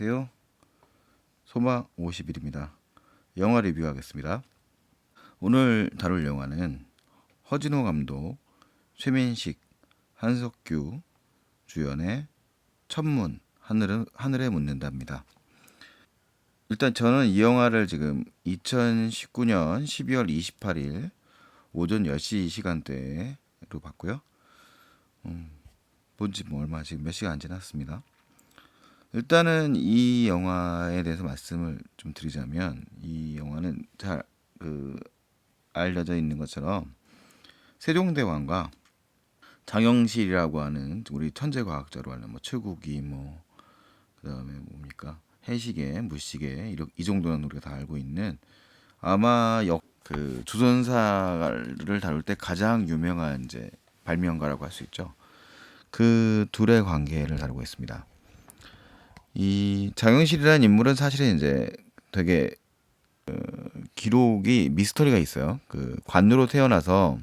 안녕하세요. 소마 50일입니다. 영화 리뷰하겠습니다. 오늘 다룰 영화는 허진호 감독, 최민식, 한석규 주연의 천문, 하늘에 묻는다입니다. 일단 저는 이 영화를 지금 2019년 12월 28일 오전 10시 시간대로 봤고요. 본지 얼마 지금 몇 시간 안 지났습니다. 일단은 이 영화에 대해서 말씀을 좀 드리자면, 이 영화는 잘 알려져 있는 것처럼 세종대왕과 장영실이라고 하는 우리 천재 과학자로 하는 뭐 최국이 뭐 그다음에 뭡니까 해시계, 무시계 이 정도는 우리가 다 알고 있는, 아마 조선사를 다룰 때 가장 유명한 이제 발명가라고 할 수 있죠. 그 둘의 관계를 다루고 있습니다. 이 장영실이라는 인물은 사실은 이제 되게 기록이 미스터리가 있어요. 그 관으로 태어나서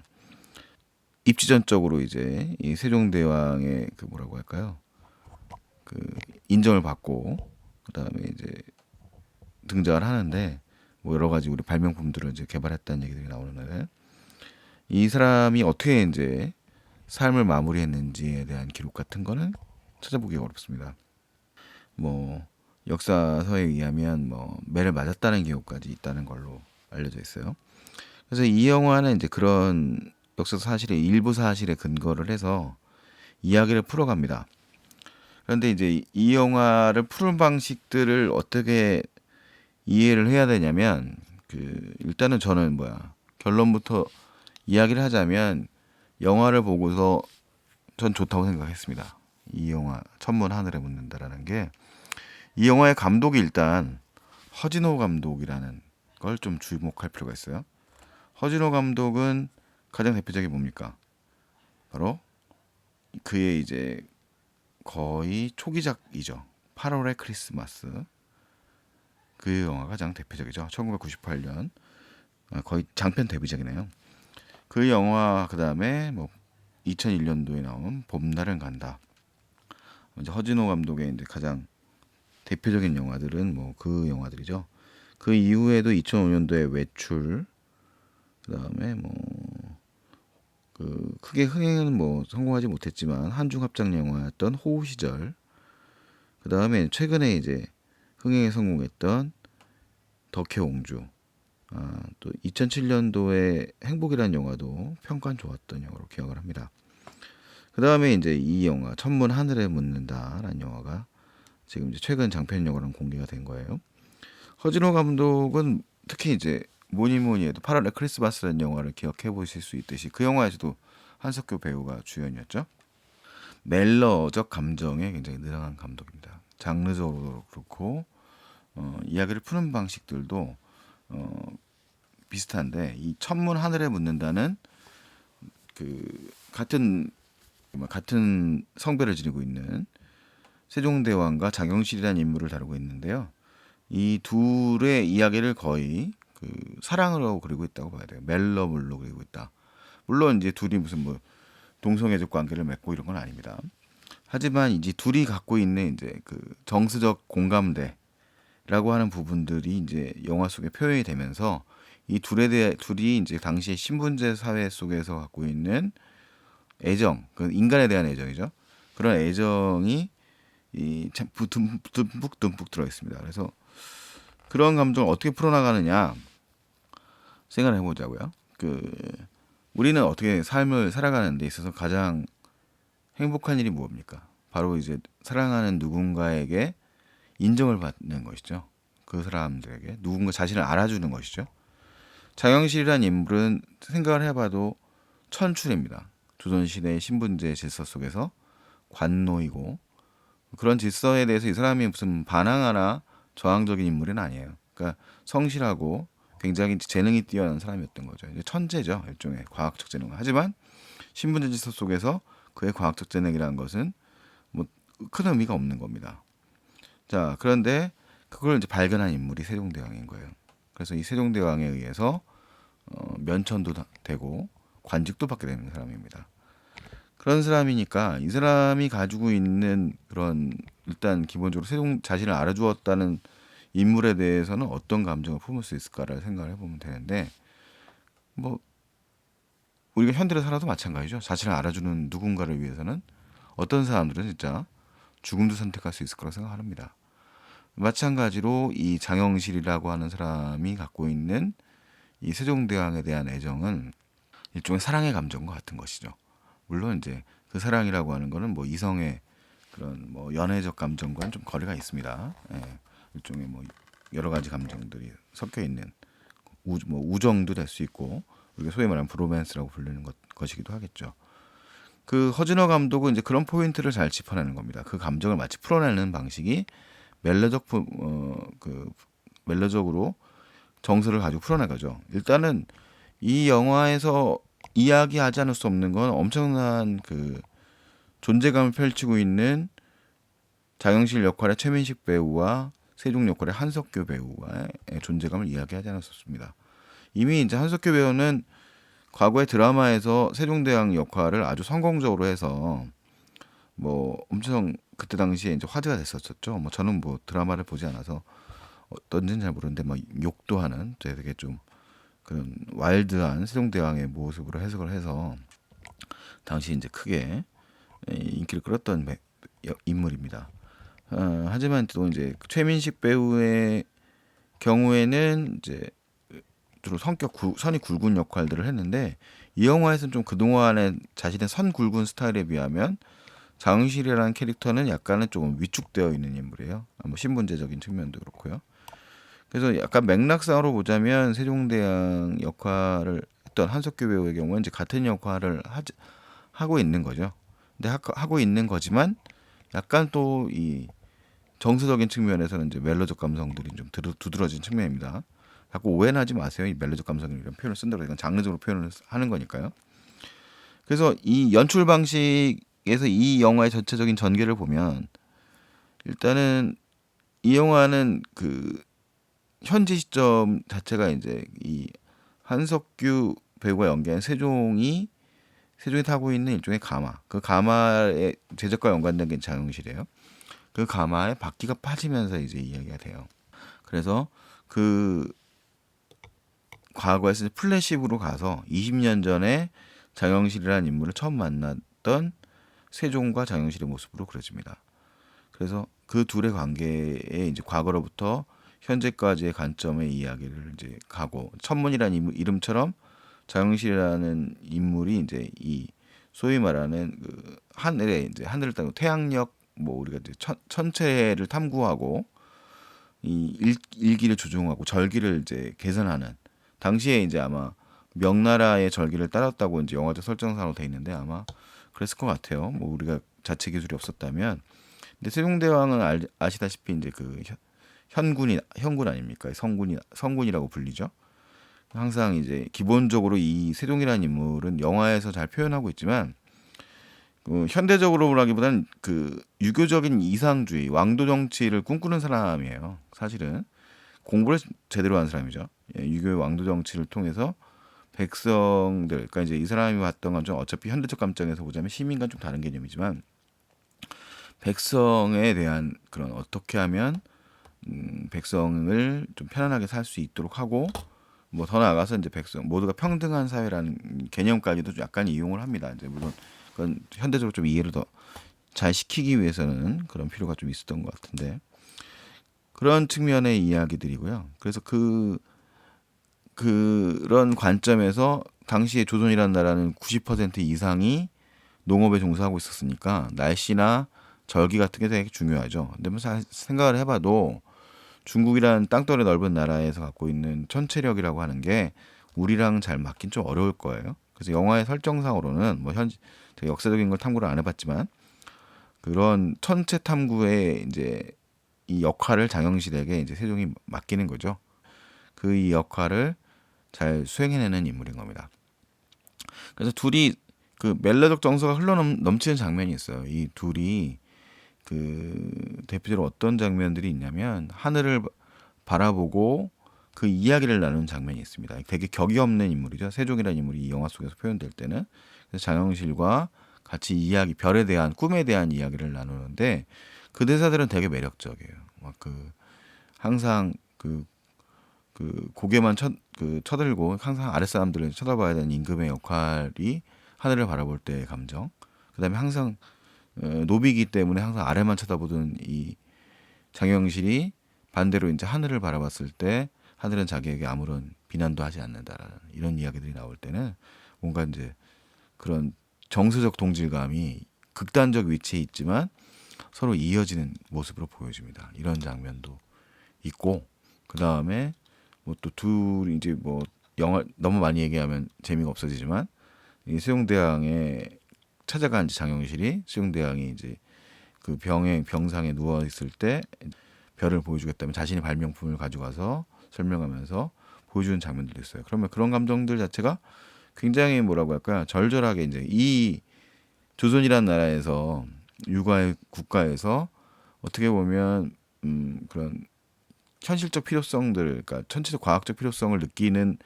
입지전적으로 이제 이 세종대왕의 그 뭐라고 할까요? 그 인정을 받고 그다음에 이제 등장을 하는데, 뭐 여러 가지 우리 발명품들을 이제 개발했다는 얘기들이 나오는데, 이 사람이 어떻게 이제 삶을 마무리했는지에 대한 기록 같은 거는 찾아보기 어렵습니다. 뭐 역사서에 의하면 뭐 매를 맞았다는 기록까지 있다는 걸로 알려져 있어요. 그래서 이 영화는 이제 그런 역사 사실의 일부 사실에 근거를 해서 이야기를 풀어갑니다. 그런데 이제 이 영화를 푸는 방식들을 어떻게 이해를 해야 되냐면, 일단은 저는 결론부터 이야기를 하자면, 영화를 보고서 전 좋다고 생각했습니다. 이 영화 천문 하늘에 묻는다라는 게, 이 영화의 감독이 일단 허진호 감독이라는 걸 좀 주목할 필요가 있어요. 허진호 감독은 가장 대표적인 뭡니까? 바로 그의 이제 거의 초기작이죠. 8월의 크리스마스. 그 영화가 가장 대표적이죠. 1998년 거의 장편 데뷔작이네요. 그 영화, 그 다음에 뭐 2001년도에 나온 봄날은 간다. 이제 허진호 감독의 이제 가장 대표적인 영화들은 뭐 그 영화들이죠. 그 이후에도 2005년도에 외출, 그다음에 뭐 크게 흥행은 뭐 성공하지 못했지만 한중 합작 영화였던 호우 시절, 그다음에 최근에 이제 흥행에 성공했던 덕혜옹주, 또 2007년도에 행복이라는 영화도 평가는 좋았던 영화로 기억을 합니다. 그다음에 이제 이 영화 천문 하늘에 묻는다라는 영화가 지금 이제 최근 장편 영화로 공개가 된 거예요. 허진호 감독은 특히 이제 뭐니 뭐니 해도 8월의 크리스마스라는 영화를 기억해 보실 수 있듯이, 그 영화에서도 한석규 배우가 주연이었죠. 멜러적 감정에 굉장히 능한 감독입니다. 장르적으로도 그렇고 이야기를 푸는 방식들도 비슷한데, 이 천문 하늘에 묻는다는 같은 성별을 지니고 있는 세종대왕과 장영실이라는 인물을 다루고 있는데요. 이 둘의 이야기를 거의 사랑으로 그리고 있다고 봐야 돼요. 멜러물로 그리고 있다. 물론 이제 둘이 무슨 뭐 동성애적 관계를 맺고 이런 건 아닙니다. 하지만 이제 둘이 갖고 있는 이제 정서적 공감대라고 하는 부분들이 이제 영화 속에 표현이 되면서, 이 둘이 이제 당시 신분제 사회 속에서 갖고 있는 애정, 그 인간에 대한 애정이죠. 그런 애정이 참 듬뿍 들어 있습니다. 그래서 그런 감정을 어떻게 풀어나가느냐 생각을 해보자고요. 우리는 어떻게 삶을 살아가는 데 있어서 가장 행복한 일이 무엇입니까? 바로 이제 사랑하는 누군가에게 인정을 받는 것이죠. 그 사람들에게 누군가 자신을 알아주는 것이죠. 장영실이라는 인물은 생각을 해봐도 천출입니다. 조선시대의 신분제 질서 속에서 관노이고, 그런 질서에 대해서 이 사람이 무슨 반항하나 저항적인 인물은 아니에요. 그러니까 성실하고 굉장히 재능이 뛰어난 사람이었던 거죠. 이제 천재죠, 일종의 과학적 재능. 하지만 신분제 질서 속에서 그의 과학적 재능이라는 것은 뭐 큰 의미가 없는 겁니다. 자, 그런데 그걸 이제 발견한 인물이 세종대왕인 거예요. 그래서 이 세종대왕에 의해서 면천도 되고 관직도 받게 되는 사람입니다. 그런 사람이니까 이 사람이 가지고 있는 그런 일단 기본적으로 세종 자신을 알아주었다는 인물에 대해서는 어떤 감정을 품을 수 있을까를 생각을 해보면 되는데 뭐 우리가 현대를 살아도 마찬가지죠. 자신을 알아주는 누군가를 위해서는 어떤 사람들은 진짜 죽음도 선택할 수 있을 거라고 생각합니다. 마찬가지로 이 장영실이라고 하는 사람이 갖고 있는 이 세종대왕에 대한 애정은 일종의 사랑의 감정과 같은 것이죠. 물론 이제 그 사랑이라고 하는 거는 뭐 이성의 그런 뭐 연애적 감정과는 좀 거리가 있습니다. 예, 일종의 뭐 여러 가지 감정들이 섞여 있는 뭐 우정도 될 수 있고 우리가 소위 말하는 브로맨스라고 부르는 것이기도 하겠죠. 그 허진호 감독은 이제 그런 포인트를 잘 짚어내는 겁니다. 그 감정을 마치 풀어내는 방식이 그 멜로적으로 정서를 가지고 풀어내가죠. 일단은 이 영화에서 이야기하지 않을 수 없는 건 엄청난 그 존재감을 펼치고 있는 장영실 역할의 최민식 배우와 세종 역할의 한석규 배우와의 존재감을 이야기하지 않을 수 없습니다. 이미 이제 한석규 배우는 과거의 드라마에서 세종대왕 역할을 아주 성공적으로 해서 뭐 엄청 그때 당시에 이제 화제가 됐었죠. 뭐 저는 뭐 드라마를 보지 않아서 어떤지는 잘 모르는데 막 욕도 하는 되게 좀 그런 와일드한 세종대왕의 모습으로 해석을 해서 당시 이제 크게 인기를 끌었던 인물입니다. 하지만 또 이제 최민식 배우의 경우에는 이제 주로 선이 굵은 역할들을 했는데 이 영화에서는 좀 그동안의 자신의 선 굵은 스타일에 비하면 장실이라는 캐릭터는 약간은 조금 위축되어 있는 인물이에요. 뭐 신분제적인 측면도 그렇고요. 그래서 약간 맥락상으로 보자면 세종대왕 역할을 했던 한석규 배우의 경우는 이제 같은 역할을 하고 있는 거죠. 근데 하고 있는 거지만 약간 또 이 정서적인 측면에서는 이제 멜로적 감성들이 좀 두드러진 측면입니다. 자꾸 오해는 하지 마세요. 이 멜로적 감성이라는 표현을 쓴다고 이건 장르적으로 표현을 하는 거니까요. 그래서 이 연출 방식에서 이 영화의 전체적인 전개를 보면 일단은 이 영화는 그 현지 시점 자체가 이제 이 한석규 배우가 연기한 세종이 타고 있는 일종의 가마. 그 가마의 제작과 연관된 게 장영실이에요. 그 가마에 바퀴가 빠지면서 이제 이야기가 돼요. 그래서 그 과거에서 플래시브로 가서 20년 전에 장영실이라는 인물을 처음 만났던 세종과 장영실의 모습으로 그려집니다. 그래서 그 둘의 관계에 이제 과거로부터 현재까지의 관점의 이야기를 이제 가고 천문이라는 이름처럼 장영실이라는 인물이 이제 이 소위 말하는 그 하늘에 이제 하늘을 따고 태양력 뭐 우리가 이제 천체를 탐구하고 이 일기를 조종하고 절기를 이제 계산하는 당시에 이제 아마 명나라의 절기를 따랐다고 이제 영화적 설정상으로 돼 있는데 아마 그랬을 것 같아요. 뭐 우리가 자체 기술이 없었다면. 근데 세종대왕은 아시다시피 이제 그 현군 아닙니까? 성군이라고 불리죠. 항상 이제 기본적으로 이 세종이라는 인물은 영화에서 잘 표현하고 있지만 그 현대적으로라기보다는 그 유교적인 이상주의, 왕도 정치를 꿈꾸는 사람이에요. 사실은 공부를 제대로 한 사람이죠. 예, 유교의 왕도 정치를 통해서 백성들, 그러니까 이제 이 사람이 봤던 건 좀 어차피 현대적 관점에서 보자면 시민과 좀 다른 개념이지만 백성에 대한 그런 어떻게 하면 백성을 좀 편안하게 살 수 있도록 하고 뭐 더 나아가서 이제 백성 모두가 평등한 사회라는 개념까지도 약간 이용을 합니다. 이제 물론 그건 현대적으로 좀 이해를 더 잘 시키기 위해서는 그런 필요가 좀 있었던 것 같은데 그런 측면의 이야기들이고요. 그래서 그런 관점에서 당시에 조선이라는 나라는 90% 이상이 농업에 종사하고 있었으니까 날씨나 절기 같은 게 되게 중요하죠. 근데 뭐 생각을 해봐도 중국이라는 땅덩어리 넓은 나라에서 갖고 있는 천체력이라고 하는 게 우리랑 잘 맞긴 좀 어려울 거예요. 그래서 영화의 설정상으로는 뭐 제가 역사적인 걸 탐구를 안 해봤지만 그런 천체 탐구에 이제 이 역할을 장영실에게 이제 세종이 맡기는 거죠. 그 이 역할을 잘 수행해내는 인물인 겁니다. 그래서 둘이 그 멜로적 정서가 넘치는 장면이 있어요. 이 둘이 그 대표적으로 어떤 장면들이 있냐면 하늘을 바라보고 그 이야기를 나누는 장면이 있습니다. 되게 격이 없는 인물이죠. 세종이라는 인물이 이 영화 속에서 표현될 때는 그래서 장영실과 같이 이야기, 별에 대한, 꿈에 대한 이야기를 나누는데 그 대사들은 되게 매력적이에요. 막 항상 고개만 쳐들고 항상 아랫사람들을 쳐다봐야 되는 임금의 역할이 하늘을 바라볼 때의 감정. 그다음에 항상 노비이기 때문에 항상 아래만 쳐다보던 이 장영실이 반대로 이제 하늘을 바라봤을 때 하늘은 자기에게 아무런 비난도 하지 않는다라는 이런 이야기들이 나올 때는 뭔가 이제 그런 정서적 동질감이 극단적 위치에 있지만 서로 이어지는 모습으로 보여집니다. 이런 장면도 있고, 그 다음에 뭐 또 둘이 이제 뭐 영화 너무 많이 얘기하면 재미가 없어지지만 이 세종대왕에 찾아간 이제 장영실이 세종대왕이 이제 그 병상에 누워 있을 때 별을 보여주겠다면 자신의 발명품을 가져가서 설명하면서 보여주는 장면들도 있어요. 그러면 그런 감정들 자체가 굉장히 뭐라고 할까 절절하게 이제 이 조선이라는 나라에서 육아의 국가에서 어떻게 보면 그런 현실적 필요성들, 그러니까 전체적 과학적 필요성을 느끼는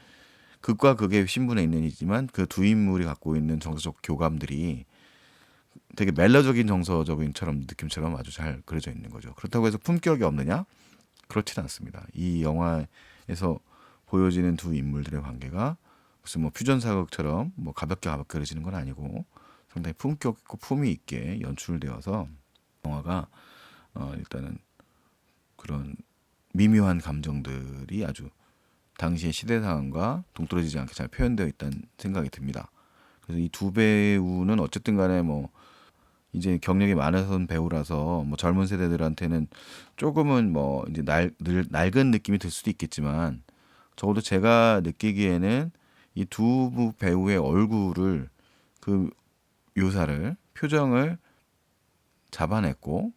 극과 극의 신분에 있는 이지만 그 두 인물이 갖고 있는 정서적 교감들이 되게 멜로적인 정서적인처럼 느낌처럼 아주 잘 그려져 있는 거죠. 그렇다고 해서 품격이 없느냐? 그렇지는 않습니다. 이 영화에서 보여지는 두 인물들의 관계가 무슨 뭐 퓨전 사극처럼 뭐 가볍게 그려지는 건 아니고 상당히 품격 있고 품위 있게 연출되어서 영화가 일단은 그런 미묘한 감정들이 아주 당시의 시대 상황과 동떨어지지 않게 잘 표현되어 있다는 생각이 듭니다. 그래서 이 두 배우는 어쨌든 간에 뭐 이제 경력이 많아선 배우라서 뭐 젊은 세대들한테는 조금은 뭐 이제 낡은 느낌이 들 수도 있겠지만 적어도 제가 느끼기에는 이 두 배우의 얼굴을 그 묘사를 표정을 잡아냈고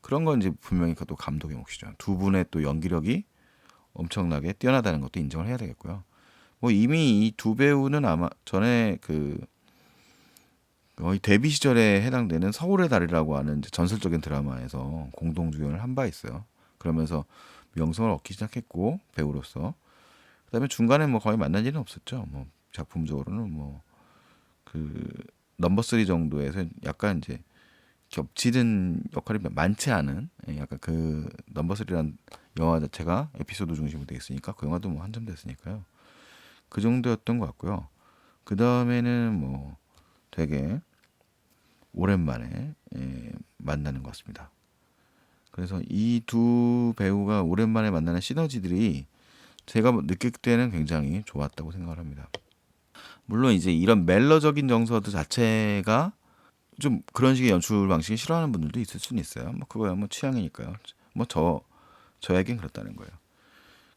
그런 건 이제 분명히 그것도 감독의 몫이죠. 두 분의 또 연기력이 엄청나게 뛰어나다는 것도 인정을 해야 되겠고요. 뭐 이미 이 두 배우는 아마 전에 거의 데뷔 시절에 해당되는 서울의 달이라고 하는 이제 전설적인 드라마에서 공동 주연을 한 바 있어요. 그러면서 명성을 얻기 시작했고 배우로서 그다음에 중간에 뭐 거의 만난 일은 없었죠. 뭐 작품적으로는 뭐 그 넘버 3 정도에서 약간 이제 겹치는 역할이 많지 않은 약간 그 넘버 3라는 영화 자체가 에피소드 중심으로 돼 있으니까 그 영화도 뭐 한참 됐으니까요. 그 정도였던 것 같고요. 그 다음에는 뭐 되게 오랜만에 만나는 것 같습니다. 그래서 이 두 배우가 오랜만에 만나는 시너지들이 제가 느낄 때는 굉장히 좋았다고 생각을 합니다. 물론 이제 이런 멜로적인 정서들 자체가 좀 그런 식의 연출 방식을 싫어하는 분들도 있을 수는 있어요. 뭐 그거야 뭐 취향이니까요. 뭐 저에겐 그렇다는 거예요.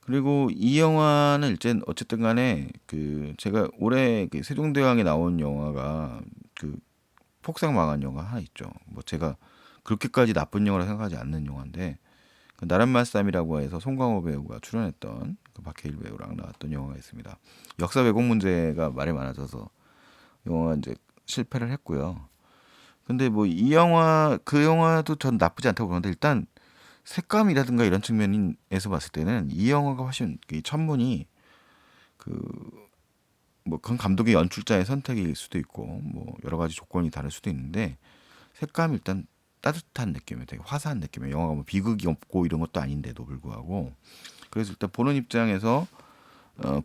그리고 이 영화는 일단 어쨌든 간에 그 제가 올해 그 세종대왕에 나온 영화가 그 폭삭 망한 영화 하나 있죠. 뭐 제가 그렇게까지 나쁜 영화라 생각하지 않는 영화인데 그 나란말쌈이라고 해서 송강호 배우가 출연했던 그 박해일 배우랑 나왔던 영화가 있습니다. 역사 왜곡 문제가 말이 많아져서 영화가 이제 실패를 했고요. 근데 뭐 이 영화 그 영화도 전 나쁘지 않다고 보는데 일단 색감이라든가 이런 측면에서 봤을 때는 이 영화가 훨씬 이 천문이 그 뭐 그건 감독의 연출자의 선택일 수도 있고 뭐 여러 가지 조건이 다를 수도 있는데 색감이 일단 따뜻한 느낌이에요. 되게 화사한 느낌이에요. 영화가 뭐 비극이 없고 이런 것도 아닌데도 불구하고 그래서 일단 보는 입장에서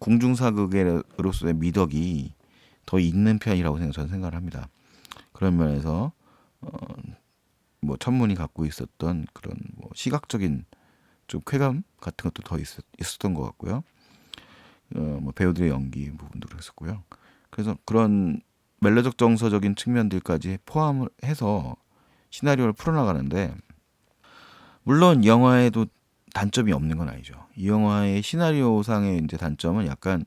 궁중사극으로서의 미덕이 더 있는 편이라고 저는 생각을 합니다. 그런 면에서 뭐 천문이 갖고 있었던 그런 뭐 시각적인 좀 쾌감 같은 것도 더 있었던 것 같고요. 뭐 배우들의 연기 부분도 그랬었고요. 그래서 그런 멜로적 정서적인 측면들까지 포함을 해서 시나리오를 풀어나가는데 물론 이 영화에도 단점이 없는 건 아니죠. 이 영화의 시나리오상의 이제 단점은 약간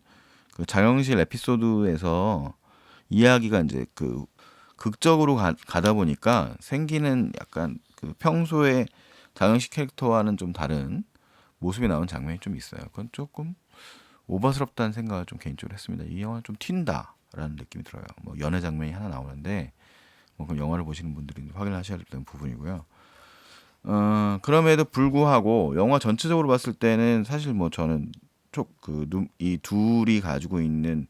그 장영실 에피소드에서 이야기가 이제 그 극적으로 가다 보니까 생기는 약간 그 평소에 장영실 캐릭터와는 좀 다른 모습이 나온 장면이 좀 있어요. 그건 조금 오버스럽다는 생각을 좀 개인적으로 했습니다. 이 영화는 좀 튄다라는 느낌이 들어요. 뭐 연애 장면이 하나 나오는데 뭐 그 영화를 보시는 분들이 확인하셔야 되는 부분이고요. 그럼에도 불구하고 영화 전체적으로 봤을 때는 사실 뭐 저는 이 둘이 가지고 있는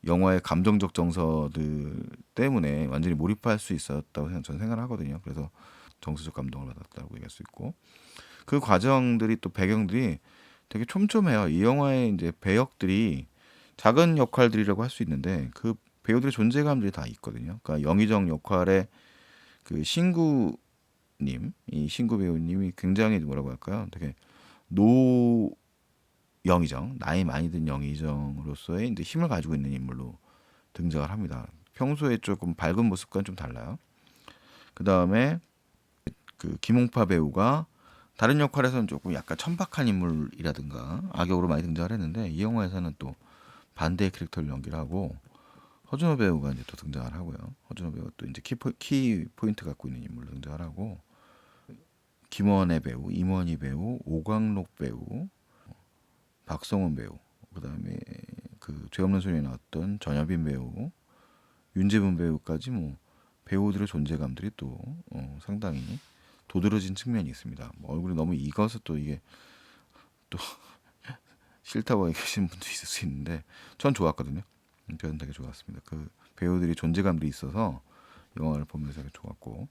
영화의 감정적 정서들 때문에 완전히 몰입할 수 있었다고 저는 생각을 하거든요. 그래서 정서적 감동을 받았다고 얘기할 수 있고, 그 과정들이 또 배경들이 되게 촘촘해요. 이 영화의 이제 배역들이 작은 역할들이라고 할 수 있는데 그 배우들의 존재감들이 다 있거든요. 그러니까 영의정 역할의 그 신구님, 이 신구 배우님이 굉장히 뭐라고 할까요? 되게 노 영의정, 나이 많이 든 영의정으로서의 이제 힘을 가지고 있는 인물로 등장을 합니다. 평소에 조금 밝은 모습과는 좀 달라요. 그 다음에 그 김홍파 배우가 다른 역할에서는 조금 약간 천박한 인물이라든가 악역으로 많이 등장을 했는데 이 영화에서는 또 반대의 캐릭터를 연기를 하고 허준호 배우가 이제 또 등장을 하고요. 허준호 배우가 또 이제 키 포인트 갖고 있는 인물로 등장을 하고 김원애 배우, 임원희 배우, 오광록 배우, 박성훈 배우, 그다음에 그 죄 없는 소녀에 나왔던 전여빈 배우, 윤재분 배우까지 뭐 배우들의 존재감들이 또 상당히 도드라진 측면이 있습니다. 뭐 얼굴이 너무 익어서 또 이게 또 싫다고 얘기하시는 분도 있을 수 있는데 전 좋았거든요. 저는 되게 좋았습니다. 그 배우들이 존재감들이 있어서 영화를 보면서 되게 좋았고,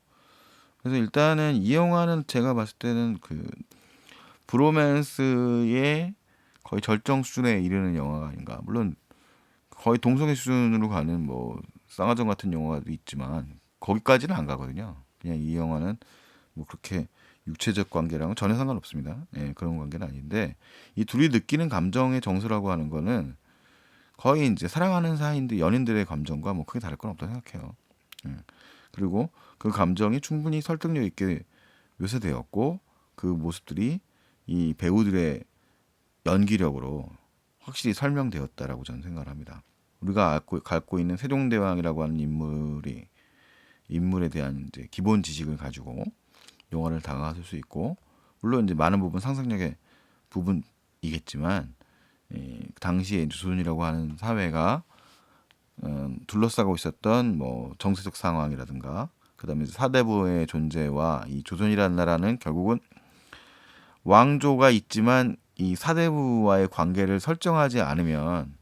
그래서 일단은 이 영화는 제가 봤을 때는 그 브로맨스의 거의 절정 수준에 이르는 영화가 아닌가. 물론 거의 동성애 수준으로 가는 뭐 쌍화점 같은 영화도 있지만 거기까지는 안 가거든요. 그냥 이 영화는 뭐 그렇게 육체적 관계랑은 전혀 상관없습니다. 예, 그런 관계는 아닌데 이 둘이 느끼는 감정의 정서라고 하는 거는 거의 이제 사랑하는 사이인데 연인들의 감정과 뭐 크게 다를 건 없다고 생각해요. 예. 그리고 그 감정이 충분히 설득력 있게 묘사되었고 그 모습들이 이 배우들의 연기력으로 확실히 설명되었다라고 저는 생각을 합니다. 우리가 갖고 있는 세종대왕이라고 하는 인물에 대한 이제 기본 지식을 가지고 영화를 다가갈 수 있고, 물론 이제 많은 부분 상상력의 부분이겠지만 당시에 조선이라고 하는 사회가 둘러싸고 있었던 뭐 정세적 상황이라든가 그다음에 사대부의 존재와 이 조선이라는 나라는 결국은 왕조가 있지만 이 사대부와의 관계를 설정하지 않으면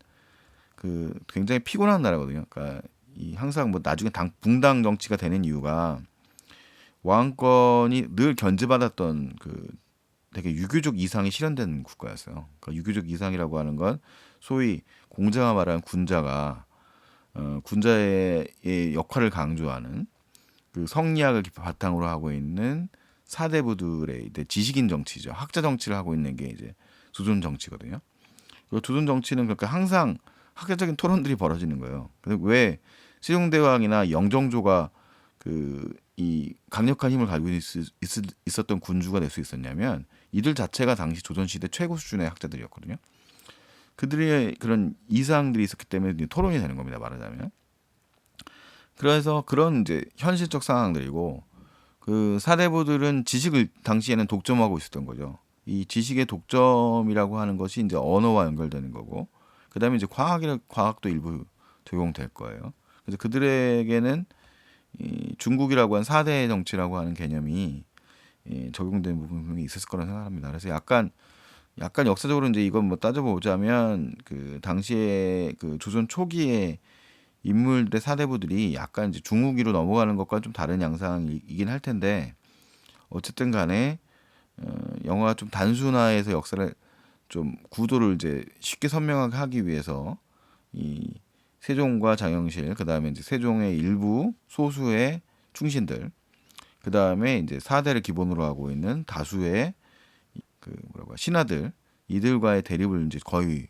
그 굉장히 피곤한 나라거든요. 그러니까 이 항상 뭐 나중에 붕당 정치가 되는 이유가 왕권이 늘 견제받았던 그 되게 유교적 이상이 실현된 국가였어요. 그러니까 유교적 이상이라고 하는 건 소위 공자가 말하는 군자가 군자의 역할을 강조하는 그 성리학을 바탕으로 하고 있는 사대부들의 이제 지식인 정치죠. 학자 정치를 하고 있는 게 이제 조선 정치거든요. 그 조선 정치는 그러니까 항상 학자적인 토론들이 벌어지는 거예요. 근데 왜 세종대왕이나 영정조가 그 이 강력한 힘을 가지고 있었던 군주가 될 수 있었냐면 이들 자체가 당시 조선시대 최고 수준의 학자들이었거든요. 그들의 그런 이상들이 있었기 때문에 토론이 되는 겁니다. 말하자면. 그래서 그런 이제 현실적 상황들이고 그 사대부들은 지식을 당시에는 독점하고 있었던 거죠. 이 지식의 독점이라고 하는 것이 이제 언어와 연결되는 거고, 그다음에 이제 과학도 일부 적용될 거예요. 그래서 그들에게는 이 중국이라고 한 4대 정치라고 하는 개념이 적용된 부분이 있었을 거라 생각합니다. 그래서 약간 역사적으로 이제 이건 뭐 따져보자면 그 당시에 그 조선 초기에 인물들의 사대부들이 약간 이제 중후기로 넘어가는 것과 좀 다른 양상이긴 할 텐데 어쨌든 간에 영화가 좀 단순화해서 역사를 좀 구도를 이제 쉽게 선명하게 하기 위해서 이 세종과 장영실, 그다음에 이제 세종의 일부 소수의 충신들, 그다음에 이제 사대를 기본으로 하고 있는 다수의 그 뭐라고 신하들, 이들과의 대립을 이제 거의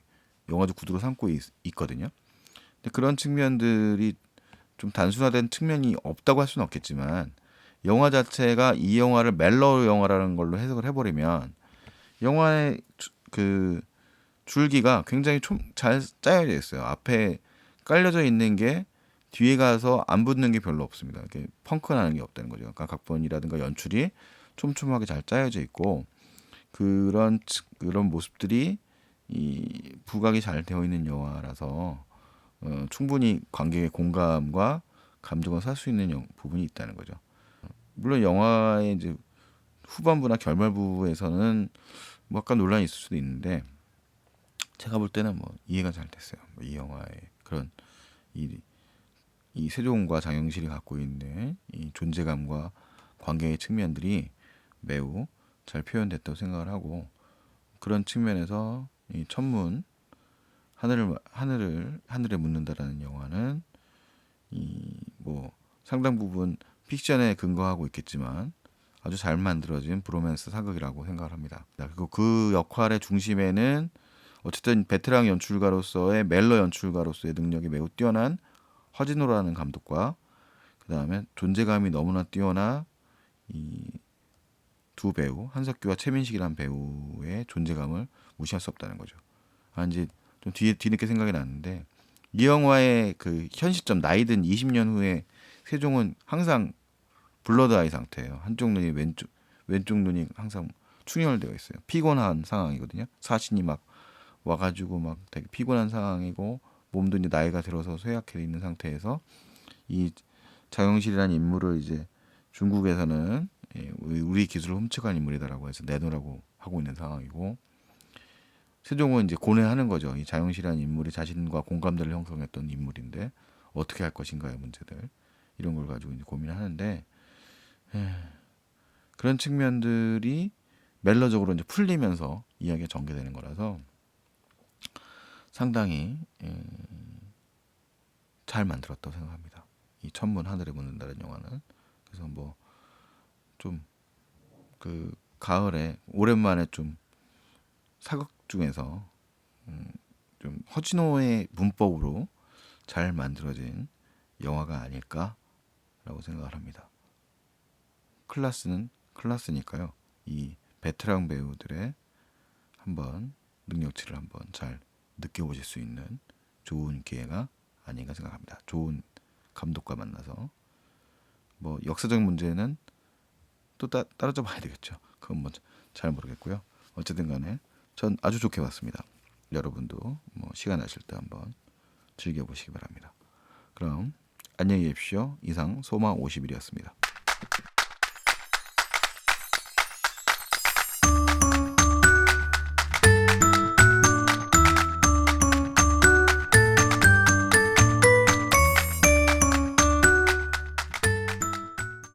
영화적 구도로 삼고 있거든요. 근데 그런 측면들이 좀 단순화된 측면이 없다고 할 수는 없겠지만 영화 자체가 이 영화를 멜로 영화라는 걸로 해석을 해버리면 영화의 그 줄기가 굉장히 잘 짜여져 있어요. 앞에 깔려져 있는 게 뒤에 가서 안 붙는 게 별로 없습니다. 이렇게 펑크나는 게 없다는 거죠. 그러니까 각본이라든가 연출이 촘촘하게 잘 짜여져 있고 그런 모습들이 이 부각이 잘 되어 있는 영화라서 충분히 관객의 공감과 감정을 살 수 있는 부분이 있다는 거죠. 물론 영화의 이제 후반부나 결말부에서는 뭐 약간 논란이 있을 수도 있는데 제가 볼 때는 뭐 이해가 잘 됐어요. 이 영화의 그런 이, 이 세종과 장영실이 갖고 있는 이 존재감과 관계의 측면들이 매우 잘 표현됐다고 생각을 하고, 그런 측면에서 이 천문 하늘에 묻는다라는 영화는 이 뭐 상당 부분 픽션에 근거하고 있겠지만 아주 잘 만들어진 브로맨스 사극이라고 생각을 합니다. 그리고 그 역할의 중심에는 어쨌든 베테랑 연출가로서의 멜로 연출가로서의 능력이 매우 뛰어난 허진호라는 감독과, 그 다음에 존재감이 너무나 뛰어나 이 두 배우 한석규와 최민식이라는 배우의 존재감을 무시할 수 없다는 거죠. 아, 이제 좀 뒤늦게 생각이 났는데, 이 영화의 그 현 시점 나이든 20년 후에 세종은 항상 블러드 아이 상태예요. 한쪽 눈이 왼쪽 눈이 항상 충혈되어 있어요. 피곤한 상황이거든요. 사신이 막 와가지고 막 되게 피곤한 상황이고, 몸도 이제 나이가 들어서 쇠약해 있는 상태에서 이 장영실이라는 인물을 이제 중국에서는 우리 기술을 훔쳐간 인물이다라고 해서 내놓으라고 하고 있는 상황이고, 세종은 이제 고뇌하는 거죠. 이 자영실이라는 인물이 자신과 공감대를 형성했던 인물인데 어떻게 할 것인가의 문제들, 이런 걸 가지고 이제 고민을 하는데, 그런 측면들이 멜로적으로 이제 풀리면서 이야기가 전개되는 거라서 상당히 잘 만들었다고 생각합니다. 이 천문 하늘에 묻는다는 영화는. 그래서 뭐 좀 그 가을에 오랜만에 좀 사극 중에서 좀 허진호의 문법으로 잘 만들어진 영화가 아닐까라고 생각을 합니다. 클라스는 클라스니까요. 이 베테랑 배우들의 한번 능력치를 한번 잘 느껴보실 수 있는 좋은 기회가 아닌가 생각합니다. 좋은 감독과 만나서 뭐 역사적 문제는 또 따라져 봐야 되겠죠. 그건 뭐 잘 모르겠고요. 어쨌든 간에 전 아주 좋게 봤습니다. 여러분도 뭐 시간 나실 때 한번 즐겨보시기 바랍니다. 그럼 안녕히 계십시오. 이상 소마 50일이었습니다.